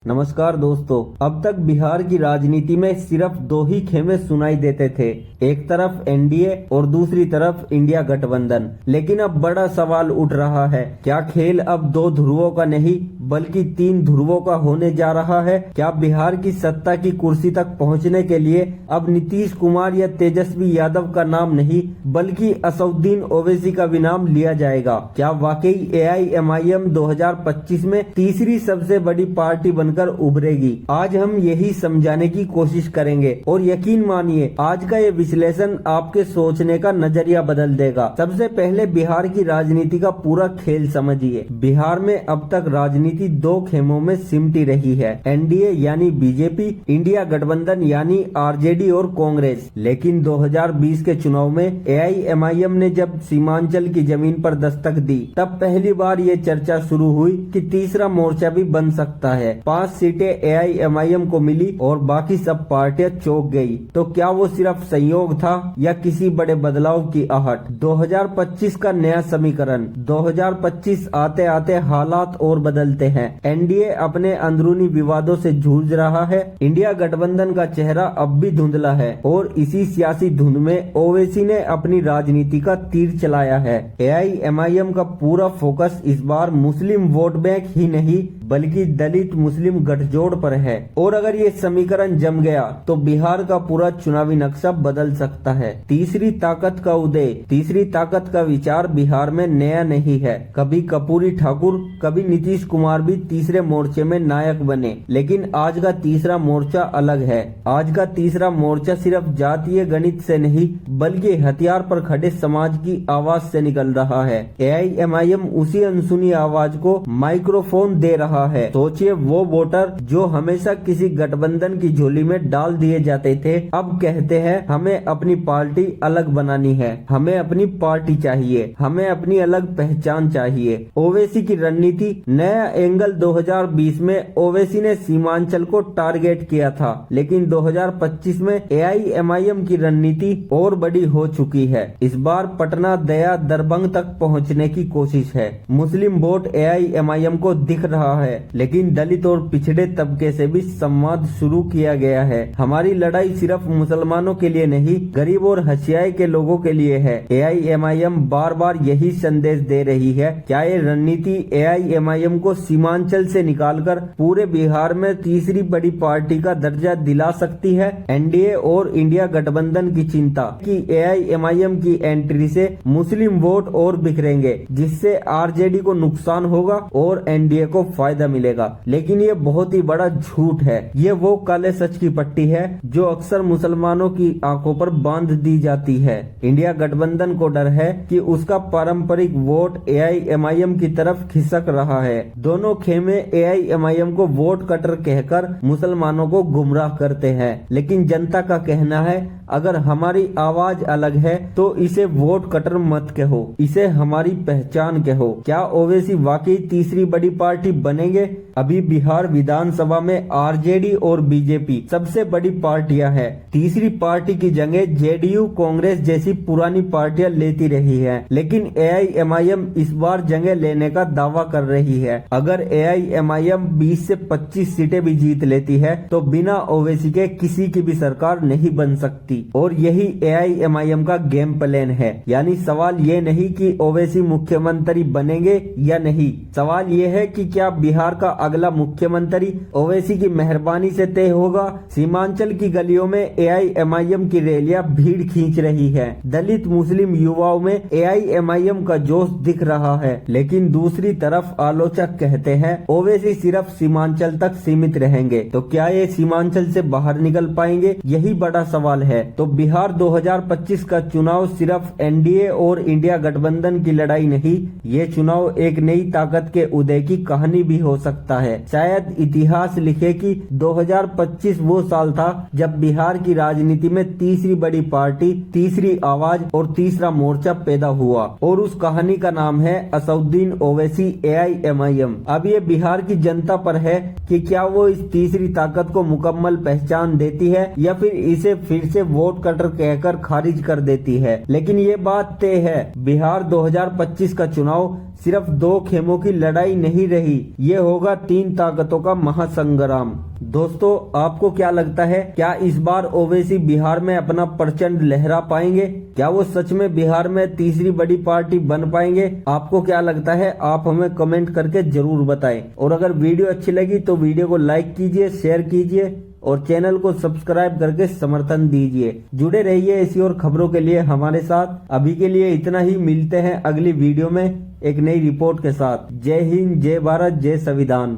नमस्कार दोस्तों। अब तक बिहार की राजनीति में सिर्फ दो ही खेमे सुनाई देते थे, एक तरफ एनडीए और दूसरी तरफ इंडिया गठबंधन। लेकिन अब बड़ा सवाल उठ रहा है, क्या खेल अब दो ध्रुवों का नहीं बल्कि तीन ध्रुवों का होने जा रहा है? क्या बिहार की सत्ता की कुर्सी तक पहुंचने के लिए अब नीतीश कुमार या तेजस्वी यादव का नाम नहीं बल्कि असदुद्दीन ओवैसी का भी नाम लिया जाएगा? क्या वाकई एआईएमआईएम 2025 में तीसरी सबसे बड़ी पार्टी बनकर उभरेगी? आज हम यही समझाने की कोशिश करेंगे और यकीन मानिए आज का ये विश्लेषण आपके सोचने का नजरिया बदल देगा। सबसे पहले बिहार की राजनीति का पूरा खेल समझिए। बिहार में अब तक राजनीति दो खेमों में सिमटी रही है, एनडीए यानी बीजेपी, इंडिया गठबंधन यानी आरजेडी और कांग्रेस। लेकिन 2020 के चुनाव में एआईएमआईएम ने जब सीमांचल की जमीन पर दस्तक दी तब पहली बार ये चर्चा शुरू हुई कि तीसरा मोर्चा भी बन सकता है। 5 सीटें एआईएमआईएम को मिली और बाकी सब पार्टियां चौंक गई। तो क्या वो सिर्फ संयोग था या किसी बड़े बदलाव की आहट? 2025 का नया समीकरण। 2025 आते आते हालात और बदलते हैं। एनडीए अपने अंदरूनी विवादों से जूझ रहा है, इंडिया गठबंधन का चेहरा अब भी धुंधला है और इसी सियासी धुंध में ओवैसी ने अपनी राजनीति का तीर चलाया है। एआईएमआईएम का पूरा फोकस इस बार मुस्लिम वोट बैंक ही नहीं बल्कि दलित मुस्लिम गठजोड़ पर है। और अगर ये समीकरण जम गया तो बिहार का पूरा चुनावी नक्शा बदल सकता है। तीसरी ताकत का उदय। तीसरी ताकत का विचार बिहार में नया नहीं है। कभी कर्पूरी ठाकुर, कभी नीतीश कुमार भी तीसरे मोर्चे में नायक बने, लेकिन आज का तीसरा मोर्चा अलग है। आज का तीसरा मोर्चा सिर्फ जातीय गणित से नहीं बल्कि हथियार पर खड़े समाज की आवाज से निकल रहा है। एआईएमआईएम उसी अनसुनी आवाज को माइक्रोफोन दे रहा है। सोचिए, वो वोटर जो हमेशा किसी गठबंधन की झोली में डाल दिए जाते थे अब कहते हैं हमें अपनी पार्टी अलग बनानी है, हमें अपनी पार्टी चाहिए, हमें अपनी अलग पहचान चाहिए। ओवैसी की रणनीति। नया एंगल। 2020 में ओवैसी ने सीमांचल को टारगेट किया था, लेकिन 2025 में एआईएमआईएम की रणनीति और बड़ी हो चुकी है। इस बार पटना, दया, दरभंग तक पहुंचने की कोशिश है। मुस्लिम वोट एआईएमआईएम को दिख रहा है, लेकिन दलित और पिछड़े तबके से भी संवाद शुरू किया गया है। हमारी लड़ाई सिर्फ मुसलमानों के लिए नहीं, गरीब और हसियाए के लोगों के लिए है। एआईएमआईएम बार बार यही संदेश दे रही है। क्या ये रणनीति एआईएमआईएम को सीमांचल से निकालकर पूरे बिहार में तीसरी बड़ी पार्टी का दर्जा दिला सकती है? एनडीए और इंडिया गठबंधन की चिंता कि एआईएमआईएम की एंट्री से मुस्लिम वोट और बिखरेंगे, जिससे आरजेडी को नुकसान होगा और एनडीए को फायदा मिलेगा। लेकिन ये बहुत ही बड़ा झूठ है। ये वो काले सच की पट्टी है जो अक्सर मुसलमानों की आंखों पर बांध दी जाती है। इंडिया गठबंधन को डर है कि उसका पारंपरिक वोट एआईएमआईएम की तरफ खिसक रहा है। दोनों खेमे एआईएमआईएम को वोट कटर कहकर मुसलमानों को गुमराह करते हैं, लेकिन जनता का कहना है अगर हमारी आवाज अलग है तो इसे वोट कटर मत कहो, इसे हमारी पहचान कहो। क्या ओवैसी वाकई तीसरी बड़ी पार्टी बनेंगे? अभी बिहार विधानसभा में आरजेडी और बीजेपी सबसे बड़ी पार्टियां हैं। तीसरी पार्टी की जगह जेडीयू, कांग्रेस जैसी पुरानी पार्टियां लेती रही हैं, लेकिन एआईएमआईएम इस बार जगह लेने का दावा कर रही है। अगर एआईएमआईएम 20 से 25 सीटें भी जीत लेती है तो बिना ओवैसी के किसी की भी सरकार नहीं बन सकती। और यही एआईएमआईएम का गेम प्लान है। यानी सवाल ये नहीं कि ओवैसी मुख्यमंत्री बनेंगे या नहीं, सवाल ये है कि क्या बिहार का अगला मुख्यमंत्री ओवैसी की मेहरबानी से तय होगा। सीमांचल की गलियों में एआईएमआईएम की रैलियां भीड़ खींच रही है। दलित मुस्लिम युवाओं में एआईएमआईएम का जोश दिख रहा है, लेकिन दूसरी तरफ आलोचक कहते हैं ओवैसी सिर्फ सीमांचल तक सीमित रहेंगे। तो क्या ये सीमांचल से बाहर निकल पाएंगे? यही बड़ा सवाल है। तो बिहार 2025 का चुनाव सिर्फ एनडीए और इंडिया गठबंधन की लड़ाई नहीं, ये चुनाव एक नई ताकत के उदय की कहानी भी हो सकता है। शायद इतिहास लिखे कि 2025 वो साल था जब बिहार की राजनीति में तीसरी बड़ी पार्टी, तीसरी आवाज और तीसरा मोर्चा पैदा हुआ, और उस कहानी का नाम है असदुद्दीन ओवैसी एआईएमआईएम। अब ये बिहार की जनता पर है कि क्या वो इस तीसरी ताकत को मुकम्मल पहचान देती है या फिर इसे फिर से वोट कटर कहकर खारिज कर देती है। लेकिन ये बात तय है, बिहार 2025 का चुनाव सिर्फ 2 खेमों की लड़ाई नहीं रही, ये होगा 3 ताकतों का महासंग्राम। दोस्तों, आपको क्या लगता है, क्या इस बार ओवैसी बिहार में अपना प्रचंड लहरा पाएंगे? क्या वो सच में बिहार में तीसरी बड़ी पार्टी बन पाएंगे? आपको क्या लगता है, आप हमें कमेंट करके जरूर बताएं। और अगर वीडियो अच्छी लगी तो वीडियो को लाइक कीजिए, शेयर कीजिए और चैनल को सब्सक्राइब करके समर्थन दीजिए। जुड़े रहिए ऐसी और खबरों के लिए हमारे साथ। अभी के लिए इतना ही, मिलते हैं अगली वीडियो में एक नई रिपोर्ट के साथ। जय हिंद, जय भारत, जय संविधान।